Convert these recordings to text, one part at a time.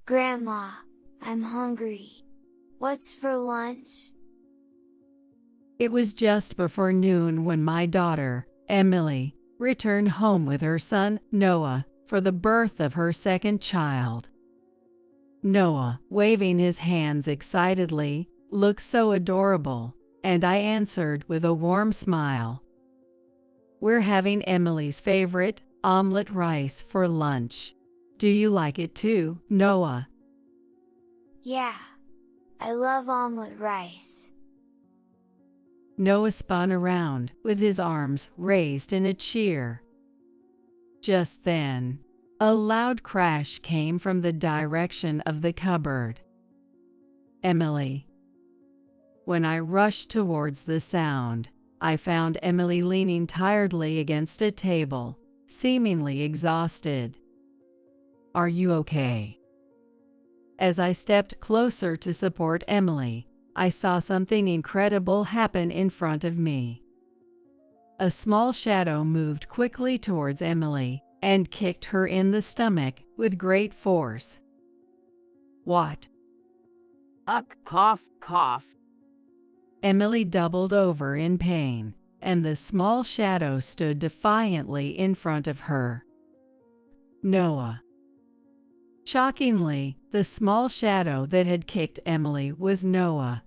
Grandma, I'm hungry. What's for lunch? It was just before noon when my daughter, Emily, returned home with her son, Noah, for the birth of her second child. Noah, waving his hands excitedly, looked so adorable, and I answered with a warm smile. We're having Emily's favorite, omelet rice, for lunch. Do you like it too, Noah? Yeah, I love omelet rice. Noah spun around, with his arms raised in a cheer. Just then, a loud crash came from the direction of the cupboard. Emily. When I rushed towards the sound, I found Emily leaning tiredly against a table, seemingly exhausted. Are you okay? As I stepped closer to support Emily, I saw something incredible happen in front of me. A small shadow moved quickly towards Emily and kicked her in the stomach with great force. What? Cough, cough. Emily doubled over in pain, and the small shadow stood defiantly in front of her. Noah. Shockingly, the small shadow that had kicked Emily was Noah.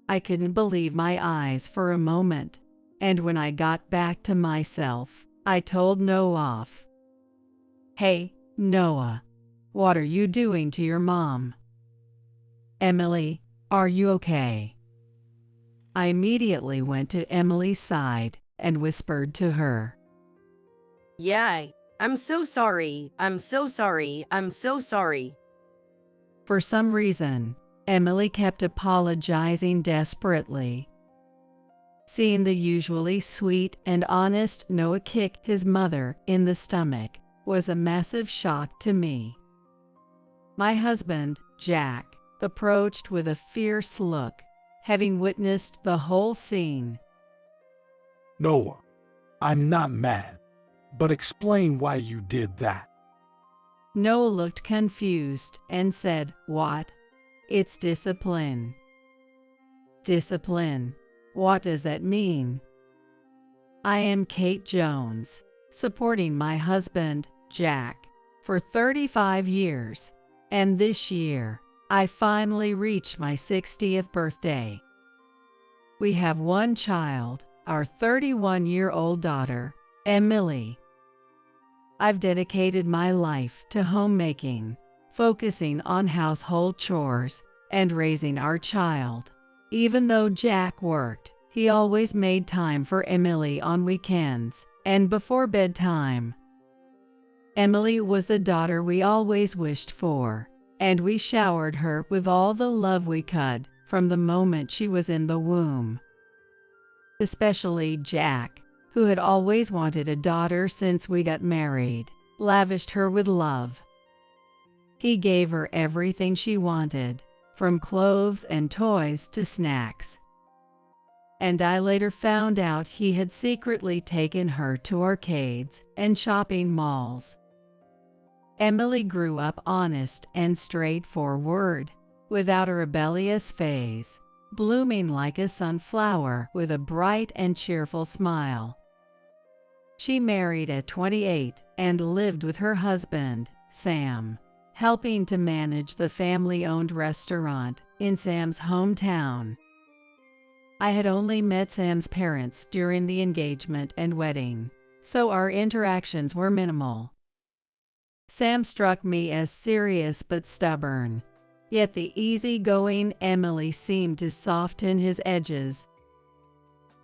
I couldn't believe my eyes for a moment, and when I got back to myself, I told Noah off. Hey, Noah, what are you doing to your mom? Emily, are you okay? I immediately went to Emily's side and whispered to her. Yeah, I'm so sorry. I'm so sorry. I'm so sorry. For some reason, Emily kept apologizing desperately. Seeing the usually sweet and honest Noah kick his mother in the stomach was a massive shock to me. My husband, Jack, approached with a fierce look, having witnessed the whole scene. Noah, I'm not mad, but explain why you did that. Noah looked confused and said, What? It's discipline. Discipline. What does that mean? I am Kate Jones, supporting my husband, Jack, for 35 years, and this year, I finally reached my 60th birthday. We have one child, our 31-year-old daughter, Emily. I've dedicated my life to homemaking, focusing on household chores, and raising our child. Even though Jack worked, he always made time for Emily on weekends and before bedtime. Emily was the daughter we always wished for, and we showered her with all the love we could from the moment she was in the womb. Especially Jack, who had always wanted a daughter since we got married, lavished her with love. He gave her everything she wanted, from clothes and toys to snacks. And I later found out he had secretly taken her to arcades and shopping malls. Emily grew up honest and straightforward, without a rebellious phase, blooming like a sunflower with a bright and cheerful smile. She married at 28 and lived with her husband, Sam, helping to manage the family-owned restaurant in Sam's hometown. I had only met Sam's parents during the engagement and wedding, so our interactions were minimal. Sam struck me as serious but stubborn, yet the easygoing Emily seemed to soften his edges.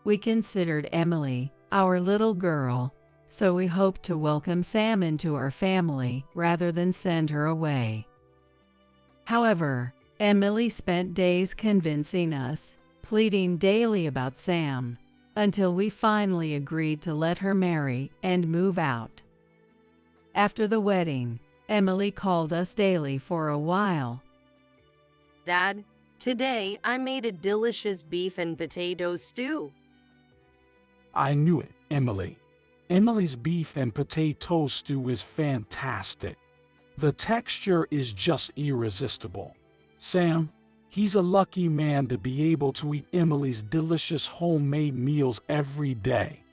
We considered Emily our little girl, so we hoped to welcome Sam into our family rather than send her away. However, Emily spent days convincing us, pleading daily about Sam, until we finally agreed to let her marry and move out. After the wedding, Emily called us daily for a while. Dad, today I made a delicious beef and potato stew. I knew it, Emily. Emily's beef and potato stew is fantastic. The texture is just irresistible. Sam, he's a lucky man to be able to eat Emily's delicious homemade meals every day.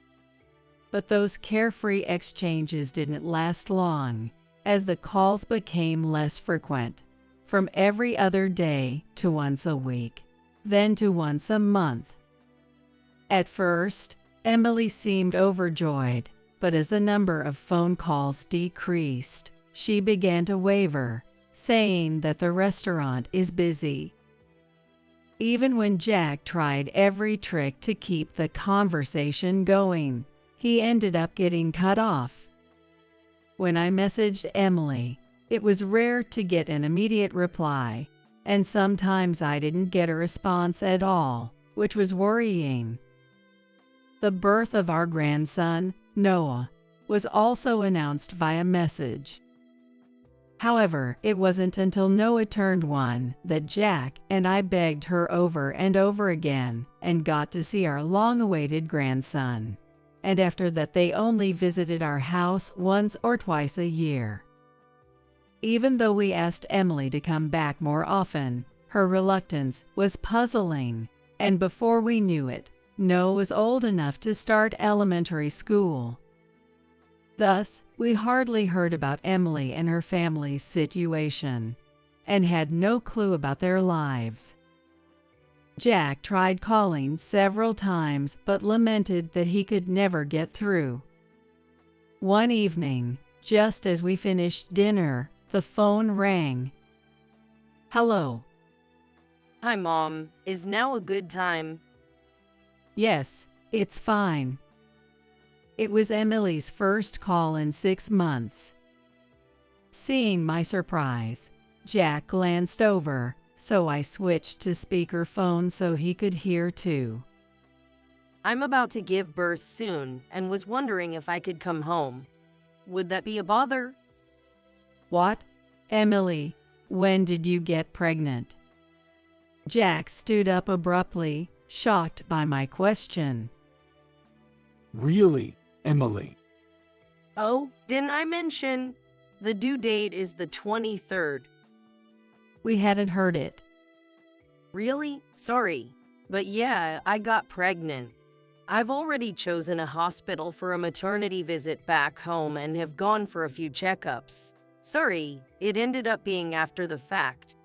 But those carefree exchanges didn't last long, as the calls became less frequent, from every other day to once a week, then to once a month. At first, Emily seemed overjoyed, but as the number of phone calls decreased, she began to waver, saying that the restaurant is busy. Even when Jack tried every trick to keep the conversation going, he ended up getting cut off. When I messaged Emily, it was rare to get an immediate reply, and sometimes I didn't get a response at all, which was worrying. The birth of our grandson, Noah, was also announced via message. However, it wasn't until Noah turned 1 that Jack and I begged her over and over again and got to see our long-awaited grandson. And after that they only visited our house once or twice a year. Even though we asked Emily to come back more often, her reluctance was puzzling, and before we knew it, Noah was old enough to start elementary school. Thus, we hardly heard about Emily and her family's situation, and had no clue about their lives. Jack tried calling several times but lamented that he could never get through. One evening, just as we finished dinner, the phone rang. "Hello." Hi, Mom. Is now a good time? "Yes, it's fine." It was Emily's first call in 6 months. Seeing my surprise, Jack glanced over, so I switched to speakerphone so he could hear too. I'm about to give birth soon and was wondering if I could come home. Would that be a bother? "What? Emily, when did you get pregnant?" Jack stood up abruptly, shocked by my question. Really, Emily? Oh, didn't I mention? The due date is the 23rd. We hadn't heard it. Really? Sorry. But yeah, I got pregnant. I've already chosen a hospital for a maternity visit back home and have gone for a few checkups. Sorry, it ended up being after the fact.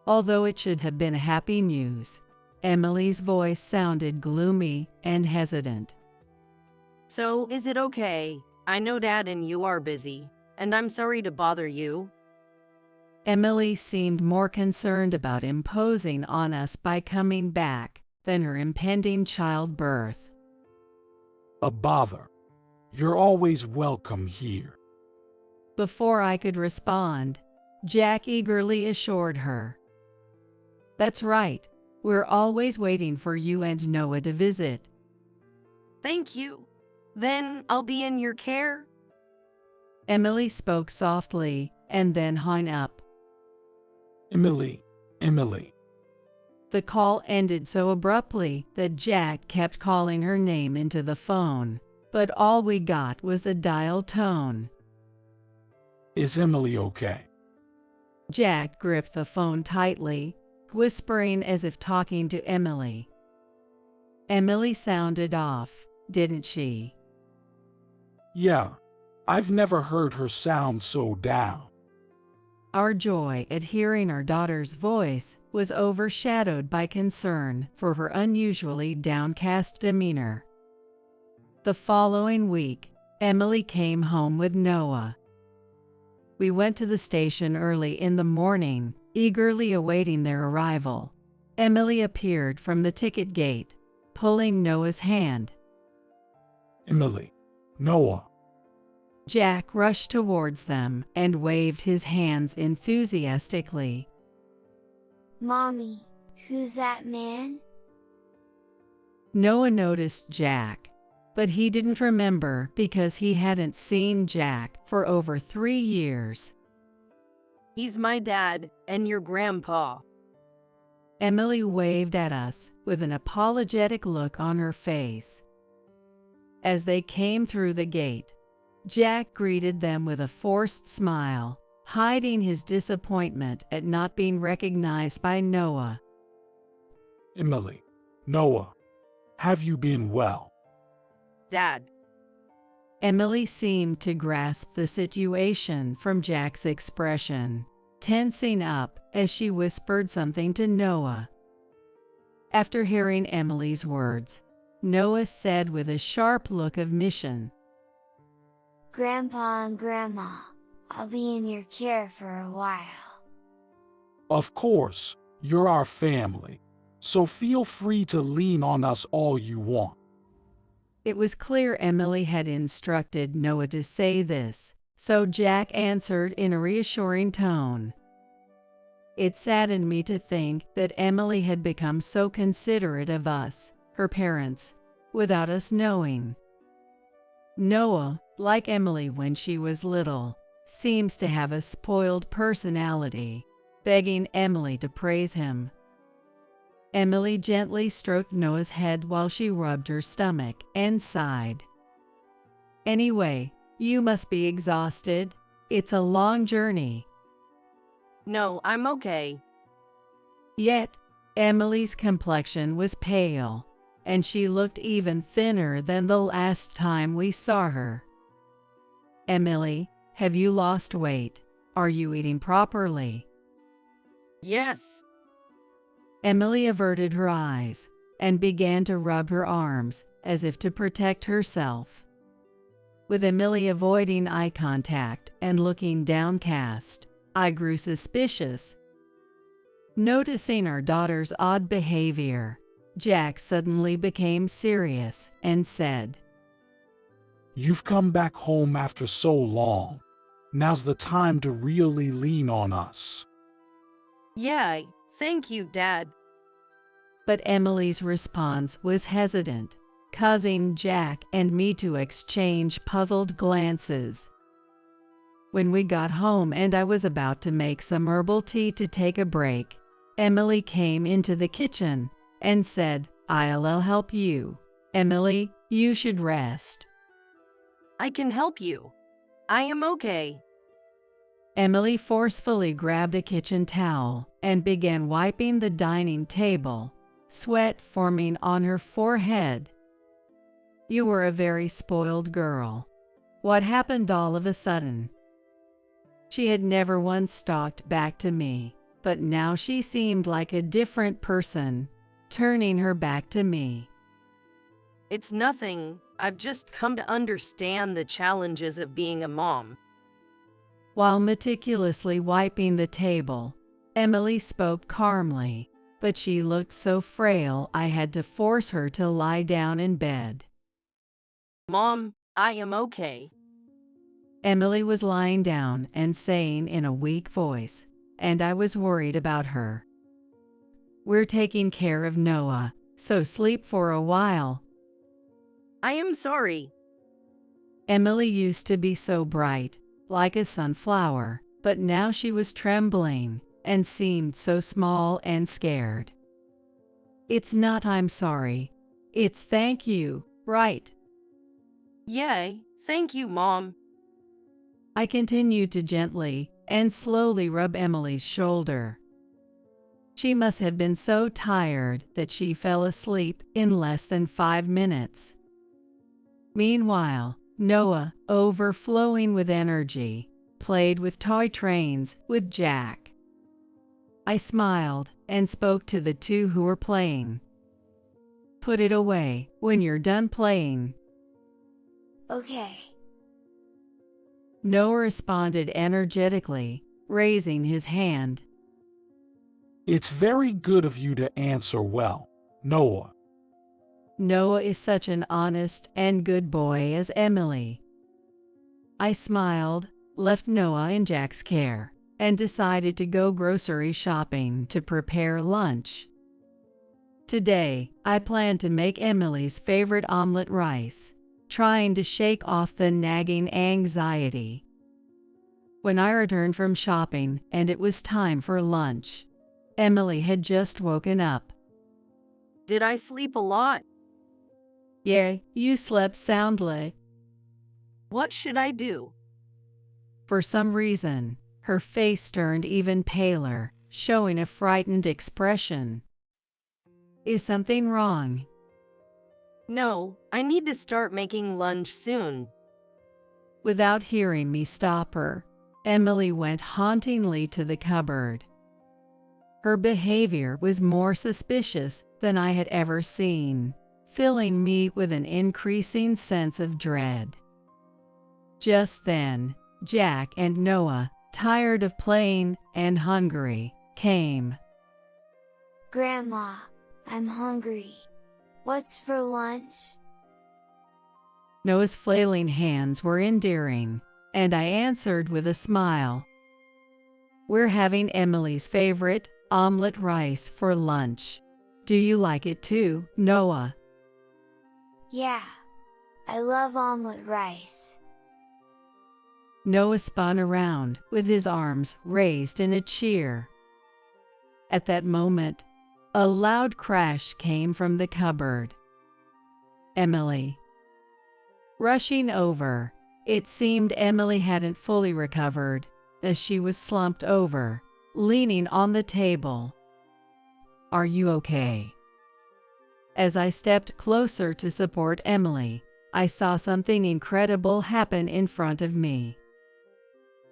Although it should have been happy news, Emily's voice sounded gloomy and hesitant. So, is it okay? I know Dad and you are busy, and I'm sorry to bother you. Emily seemed more concerned about imposing on us by coming back than her impending childbirth. A bother. You're always welcome here. Before I could respond, Jack eagerly assured her. "That's right. We're always waiting for you and Noah to visit." Thank you. Then I'll be in your care? Emily spoke softly and then hung up. Emily. The call ended so abruptly that Jack kept calling her name into the phone, but all we got was the dial tone. Is Emily okay? Jack gripped the phone tightly, whispering as if talking to Emily. Emily sounded off, didn't she? Yeah, I've never heard her sound so down. Our joy at hearing our daughter's voice was overshadowed by concern for her unusually downcast demeanor. The following week, Emily came home with Noah. We went to the station early in the morning, eagerly awaiting their arrival. Emily appeared from the ticket gate, pulling Noah's hand. Emily, Noah. Jack rushed towards them and waved his hands enthusiastically. Mommy, who's that man? Noah noticed Jack, but he didn't remember because he hadn't seen Jack for over 3 years. He's my dad and your grandpa. Emily waved at us with an apologetic look on her face. As they came through the gate, Jack greeted them with a forced smile, hiding his disappointment at not being recognized by Noah. Emily, Noah, have you been well? Dad, Emily seemed to grasp the situation from Jack's expression, tensing up as she whispered something to Noah. After hearing Emily's words, Noah said with a sharp look of mission, Grandpa and Grandma, I'll be in your care for a while. Of course, you're our family, so feel free to lean on us all you want. It was clear Emily had instructed Noah to say this, so Jack answered in a reassuring tone. It saddened me to think that Emily had become so considerate of us, her parents, without us knowing. Noah, like Emily when she was little, seems to have a spoiled personality, begging Emily to praise him. Emily gently stroked Noah's head while she rubbed her stomach and sighed. Anyway, you must be exhausted. It's a long journey. no, I'm okay. Yet, Emily's complexion was pale, and she looked even thinner than the last time we saw her. Emily, have you lost weight? Are you eating properly? Yes, Emily averted her eyes and began to rub her arms as if to protect herself. With Emily avoiding eye contact and looking downcast, I grew suspicious. Noticing our daughter's odd behavior, Jack suddenly became serious and said, You've come back home after so long. Now's the time to really lean on us. yeah, thank you, Dad. But Emily's response was hesitant, causing Jack and me to exchange puzzled glances. When we got home and I was about to make some herbal tea to take a break, Emily came into the kitchen and said, I'll help you. Emily, you should rest. I can help you. I am okay. Emily forcefully grabbed a kitchen towel and began wiping the dining table, sweat forming on her forehead. You were a very spoiled girl. What happened all of a sudden? She had never once talked back to me, but now she seemed like a different person, turning her back to me. It's nothing. I've just come to understand the challenges of being a mom. While meticulously wiping the table, Emily spoke calmly, but she looked so frail I had to force her to lie down in bed. Mom, I am okay. Emily was lying down and saying in a weak voice, and I was worried about her. We're taking care of Noah, so sleep for a while. I am sorry. Emily used to be so bright, like a sunflower, but now she was trembling and seemed so small and scared. It's not I'm sorry, it's thank you, right? Yay, thank you, Mom. I continued to gently and slowly rub Emily's shoulder. She must have been so tired that she fell asleep in less than 5 minutes. Meanwhile, Noah, overflowing with energy, played with toy trains with Jack. I smiled and spoke to the two who were playing. Put it away when you're done playing. Okay. Noah responded energetically, raising his hand. It's very good of you to answer well, Noah. Noah is such an honest and good boy as Emily. I smiled, left Noah in Jack's care, and decided to go grocery shopping to prepare lunch. Today, I plan to make Emily's favorite omelet rice, trying to shake off the nagging anxiety. When I returned from shopping and it was time for lunch, Emily had just woken up. Did I sleep a lot? Yeah, you slept soundly. What should I do? For some reason, Her face turned even paler, showing a frightened expression. Is something wrong? No, I need to start making lunch soon. Without hearing me stop her, Emily went hauntingly to the cupboard. Her behavior was more suspicious than I had ever seen, filling me with an increasing sense of dread. Just then, Jack and Noah, tired of playing and hungry, came. Grandma, I'm hungry. What's for lunch? Noah's flailing hands were endearing, and I answered with a smile. We're having Emily's favorite, omelet rice for lunch. Do you like it too, Noah? Yeah, I love omelet rice. Noah spun around with his arms raised in a cheer. At that moment, a loud crash came from the cupboard. Emily. Rushing over, it seemed Emily hadn't fully recovered, as she was slumped over, leaning on the table. Are you okay? As I stepped closer to support Emily, I saw something incredible happen in front of me.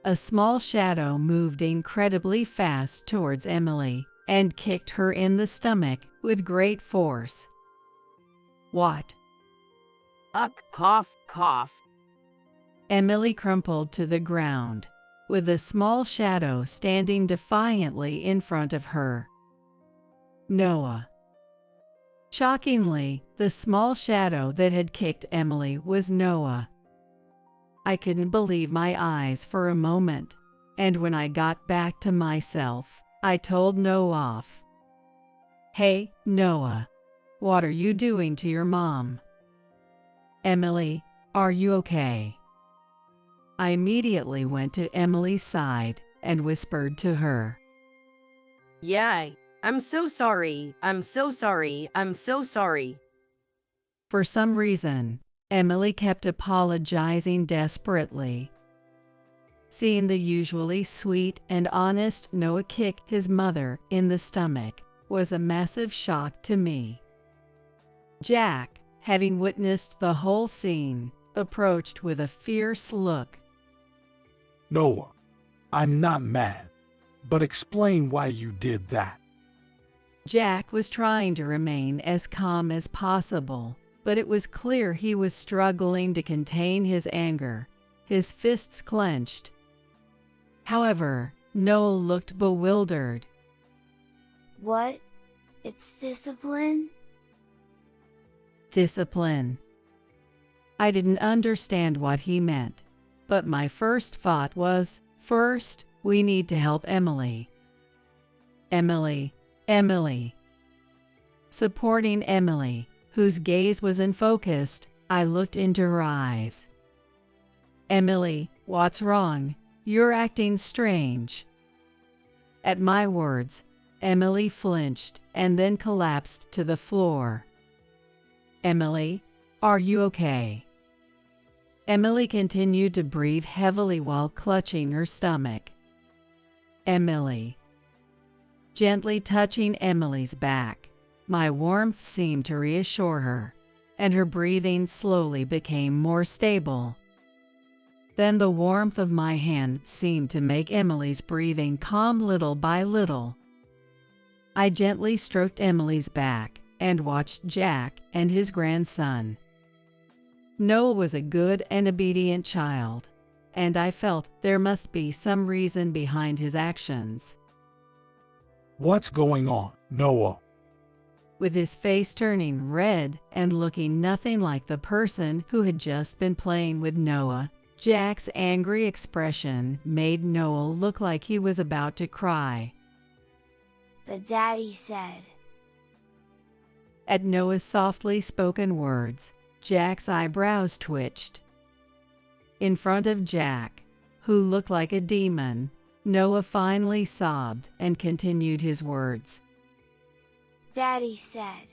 A small shadow moved incredibly fast towards Emily and kicked her in the stomach with great force. What? Cough, cough. Emily crumpled to the ground, with a small shadow standing defiantly in front of her. Noah. Shockingly, the small shadow that had kicked Emily was Noah. I couldn't believe my eyes for a moment, and when I got back to myself, I told Noah off. Hey, Noah, what are you doing to your mom? Emily, are you okay? I immediately went to Emily's side and whispered to her. Yeah, I'm so sorry. I'm so sorry. I'm so sorry. For some reason, Emily kept apologizing desperately. Seeing the usually sweet and honest Noah kick his mother in the stomach was a massive shock to me. Jack, having witnessed the whole scene, approached with a fierce look. Noah, I'm not mad, but explain why you did that. Jack was trying to remain as calm as possible, but it was clear he was struggling to contain his anger, his fists clenched. However, Noah looked bewildered. What? It's discipline? Discipline. I didn't understand what he meant, but my first thought was, first, we need to help Emily. Emily. Supporting Emily, whose gaze was unfocused, I looked into her eyes. Emily, what's wrong? You're acting strange. At my words, Emily flinched and then collapsed to the floor. Emily, are you okay? Emily continued to breathe heavily while clutching her stomach. Emily. Gently touching Emily's back, my warmth seemed to reassure her, and her breathing slowly became more stable. Then the warmth of my hand seemed to make Emily's breathing calm little by little. I gently stroked Emily's back and watched Jack and his grandson. Noah was a good and obedient child, and I felt there must be some reason behind his actions. What's going on, Noah? With his face turning red and looking nothing like the person who had just been playing with Noah, Jack's angry expression made Noah look like he was about to cry. But Daddy said. At Noah's softly spoken words, Jack's eyebrows twitched. In front of Jack, who looked like a demon, Noah finally sobbed and continued his words. Daddy said,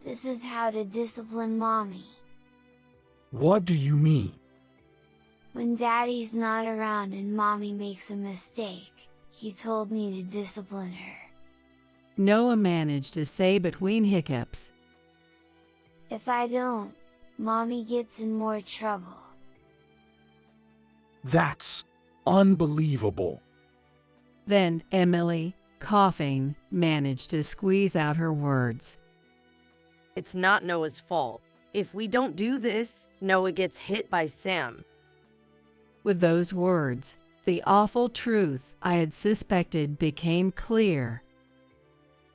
this is how to discipline Mommy. What do you mean? When Daddy's not around and Mommy makes a mistake, he told me to discipline her. Noah managed to say between hiccups. If I don't, Mommy gets in more trouble. That's unbelievable. Then Emily, coughing, managed to squeeze out her words. It's not Noah's fault. If we don't do this, Noah gets hit by Sam. With those words, the awful truth I had suspected became clear.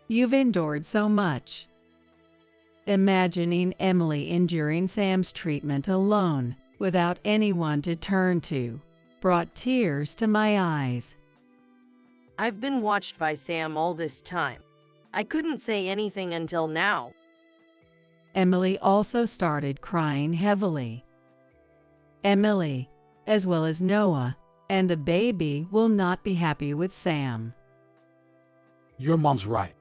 You've endured so much. Imagining Emily enduring Sam's treatment alone, without anyone to turn to, brought tears to my eyes. I've been watched by Sam all this time. I couldn't say anything until now. Emily also started crying heavily. Emily, as well as Noah, and the baby will not be happy with Sam. Your mom's right.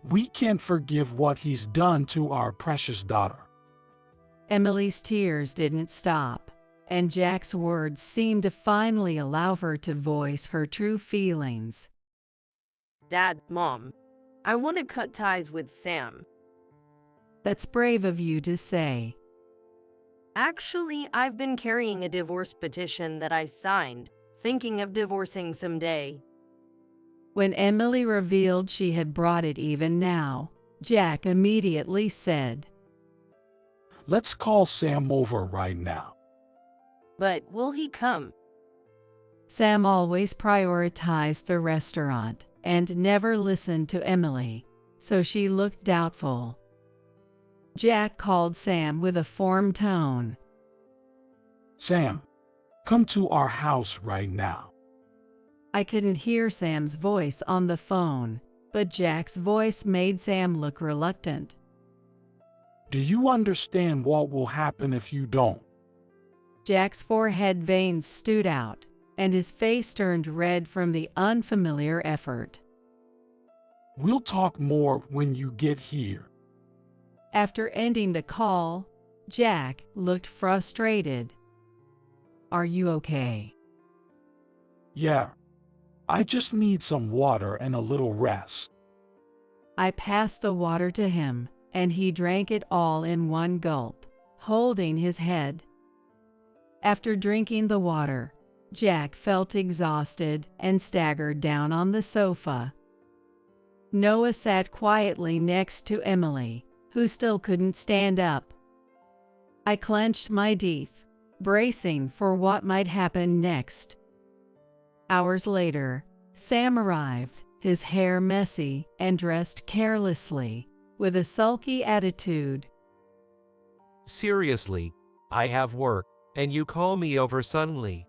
We can't forgive what he's done to our precious daughter. Emily's tears didn't stop, and Jack's words seemed to finally allow her to voice her true feelings. Dad, Mom, I want to cut ties with Sam. That's brave of you to say. Actually, I've been carrying a divorce petition that I signed, thinking of divorcing someday. When Emily revealed she had brought it even now, Jack immediately said, Let's call Sam over right now. But will he come? Sam always prioritized the restaurant and never listened to Emily, so she looked doubtful. Jack called Sam with a firm tone. Sam, come to our house right now. I couldn't hear Sam's voice on the phone, but Jack's voice made Sam look reluctant. Do you understand what will happen if you don't? Jack's forehead veins stood out, and his face turned red from the unfamiliar effort. We'll talk more when you get here. After ending the call, Jack looked frustrated. Are you okay? Yeah. I just need some water and a little rest. I passed the water to him, and he drank it all in one gulp, holding his head. After drinking the water, Jack felt exhausted and staggered down on the sofa. Noah sat quietly next to Emily, who still couldn't stand up. I clenched my teeth, bracing for what might happen next. Hours later, Sam arrived, his hair messy and dressed carelessly, with a sulky attitude. Seriously, I have work, and you call me over suddenly.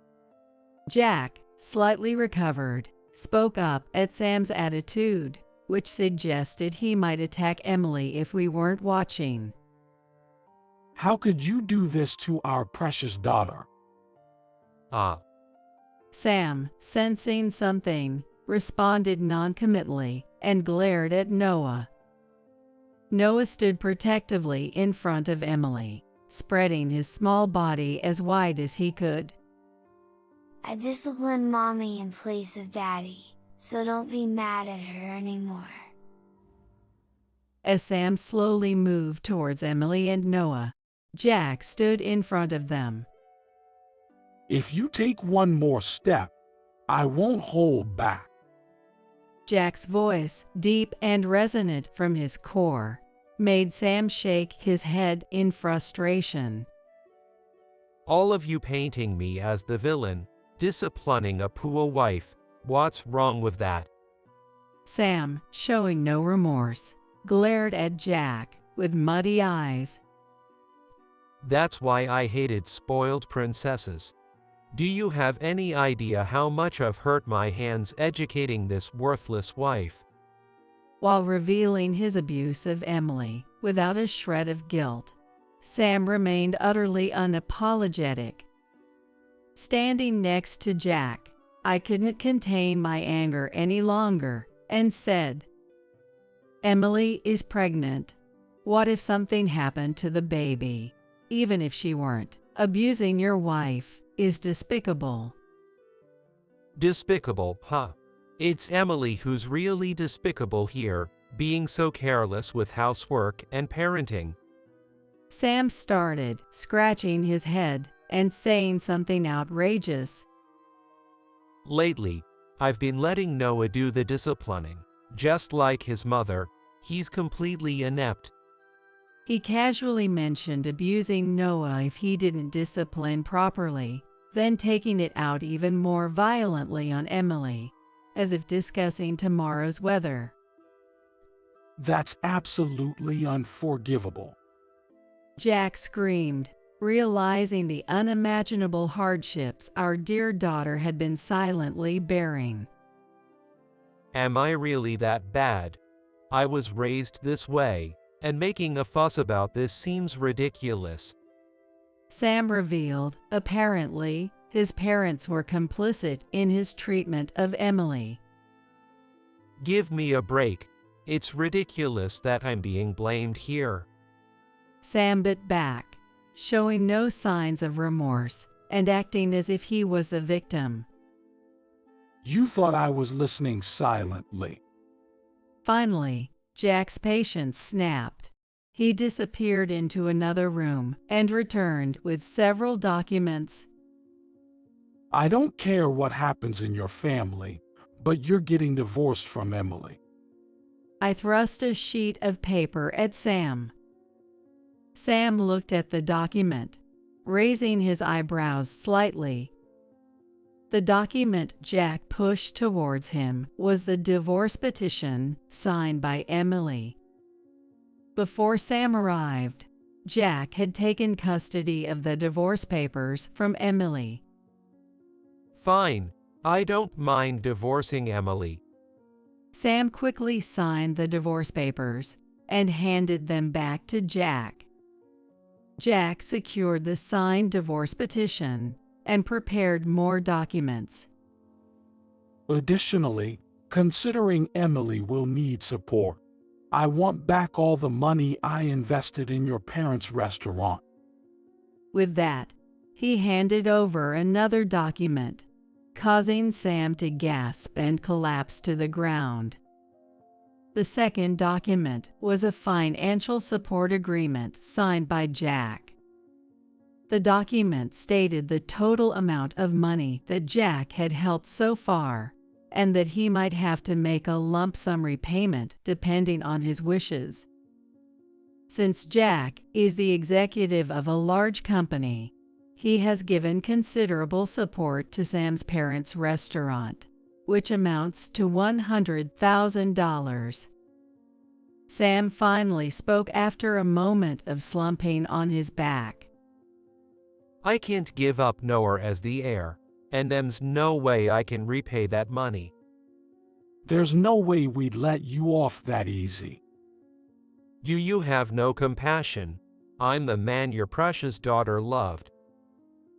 Jack, slightly recovered, spoke up at Sam's attitude, which suggested he might attack Emily if we weren't watching. How could you do this to our precious daughter? Sam, sensing something, responded noncommittally and glared at Noah. Noah stood protectively in front of Emily, spreading his small body as wide as he could. I disciplined Mommy in place of Daddy, so don't be mad at her anymore. As Sam slowly moved towards Emily and Noah, Jack stood in front of them. If you take one more step, I won't hold back. Jack's voice, deep and resonant from his core, made Sam shake his head in frustration. All of you painting me as the villain, disciplining a poor wife, what's wrong with that? Sam, showing no remorse, glared at Jack with muddy eyes. That's why I hated spoiled princesses. Do you have any idea how much I've hurt my hands educating this worthless wife? While revealing his abuse of Emily without a shred of guilt, Sam remained utterly unapologetic. Standing next to Jack, I couldn't contain my anger any longer and said, Emily is pregnant. What if something happened to the baby? Even if she weren't abusing your wife, is despicable. Despicable, huh? It's Emily who's really despicable here, being so careless with housework and parenting. Sam started, scratching his head and saying something outrageous. Lately, I've been letting Noah do the disciplining. Just like his mother, he's completely inept. He casually mentioned abusing Noah if he didn't discipline properly, then taking it out even more violently on Emily, as if discussing tomorrow's weather. That's absolutely unforgivable. Jack screamed, realizing the unimaginable hardships our dear daughter had been silently bearing. Am I really that bad? I was raised this way, and making a fuss about this seems ridiculous. Sam revealed, apparently, his parents were complicit in his treatment of Emily. Give me a break. It's ridiculous that I'm being blamed here. Sam bit back, showing no signs of remorse and acting as if he was the victim. You thought I was listening silently. Finally, Jack's patience snapped. He disappeared into another room and returned with several documents. I don't care what happens in your family, but you're getting divorced from Emily. I thrust a sheet of paper at Sam. Sam looked at the document, raising his eyebrows slightly. The document Jack pushed towards him was the divorce petition signed by Emily. Before Sam arrived, Jack had taken custody of the divorce papers from Emily. Fine, I don't mind divorcing Emily. Sam quickly signed the divorce papers and handed them back to Jack. Jack secured the signed divorce petition and prepared more documents. Additionally, considering Emily will need support, I want back all the money I invested in your parents' restaurant. With that, he handed over another document, causing Sam to gasp and collapse to the ground. The second document was a financial support agreement signed by Jack. The document stated the total amount of money that Jack had helped so far, and that he might have to make a lump sum repayment depending on his wishes. Since Jack is the executive of a large company, he has given considerable support to Sam's parents' restaurant, which amounts to $100,000. Sam finally spoke after a moment of slumping on his back. I can't give up Noah as the heir, and there's no way I can repay that money. There's no way we'd let you off that easy. Do you have no compassion? I'm the man your precious daughter loved.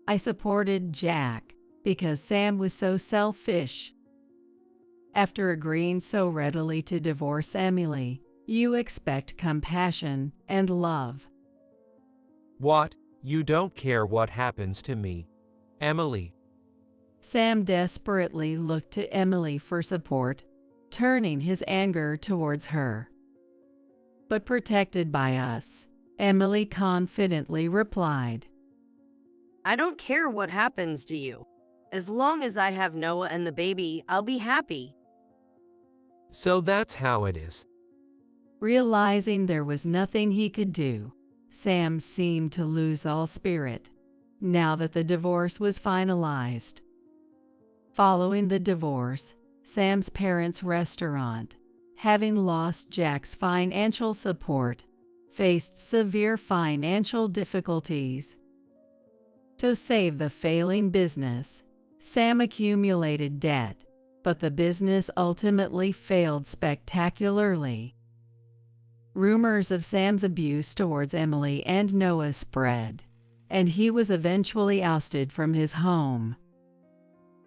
I supported Jack because Sam was so selfish. After agreeing so readily to divorce Emily, you expect compassion and love. What? You don't care what happens to me, Emily? Sam desperately looked to Emily for support, turning his anger towards her. But protected by us, Emily confidently replied, I don't care what happens to you. As long as I have Noah and the baby, I'll be happy. So that's how it is. Realizing there was nothing he could do, Sam seemed to lose all spirit, now that the divorce was finalized. Following the divorce, Sam's parents' restaurant, having lost Jack's financial support, faced severe financial difficulties. To save the failing business, Sam accumulated debt, but the business ultimately failed spectacularly. Rumors of Sam's abuse towards Emily and Noah spread, and he was eventually ousted from his home.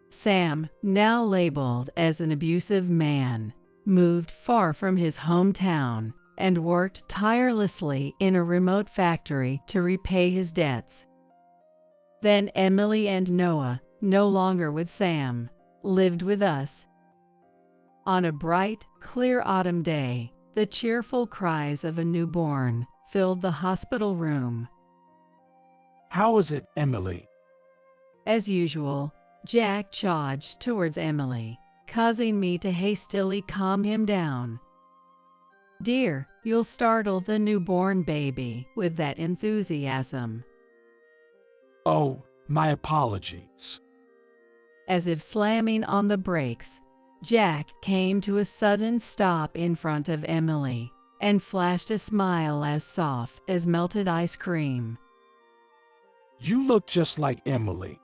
Sam, now labeled as an abusive man, moved far from his hometown and worked tirelessly in a remote factory to repay his debts. Then Emily and Noah, no longer with Sam, lived with us. On a bright, clear autumn day, the cheerful cries of a newborn filled the hospital room. How is it, Emily? As usual, Jack charged towards Emily, causing me to hastily calm him down. Dear, you'll startle the newborn baby with that enthusiasm. Oh, my apologies. As if slamming on the brakes, Jack came to a sudden stop in front of Emily and flashed a smile as soft as melted ice cream. You look just like Emily,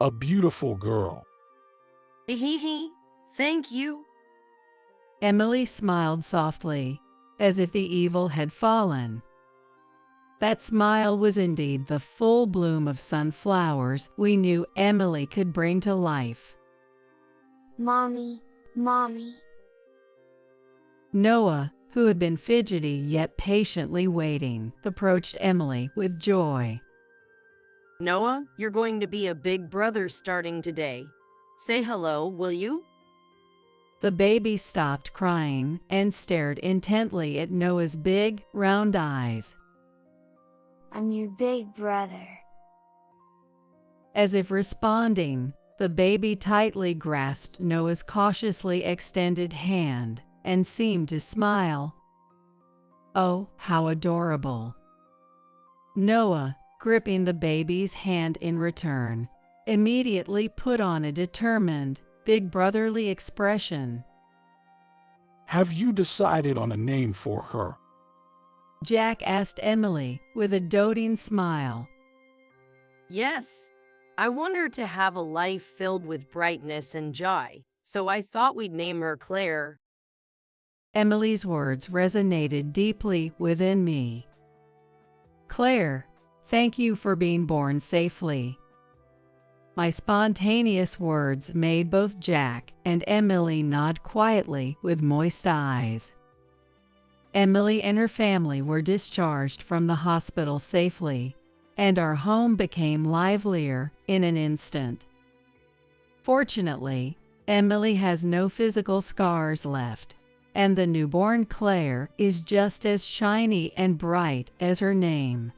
a beautiful girl. Hee, thank you. Emily smiled softly, as if the evil had fallen. That smile was indeed the full bloom of sunflowers we knew Emily could bring to life. Mommy, Mommy. Noah, who had been fidgety yet patiently waiting, approached Emily with joy. Noah, you're going to be a big brother starting today. Say hello, will you? The baby stopped crying and stared intently at Noah's big, round eyes. I'm your big brother. As if responding, the baby tightly grasped Noah's cautiously extended hand and seemed to smile. Oh, how adorable! Noah, gripping the baby's hand in return, immediately put on a determined, big brotherly expression. Have you decided on a name for her? Jack asked Emily with a doting smile. Yes. I want her to have a life filled with brightness and joy, so I thought we'd name her Claire. Emily's words resonated deeply within me. Claire, thank you for being born safely. My spontaneous words made both Jack and Emily nod quietly with moist eyes. Emily and her family were discharged from the hospital safely, and our home became livelier in an instant. Fortunately, Emily has no physical scars left, and the newborn Claire is just as shiny and bright as her name.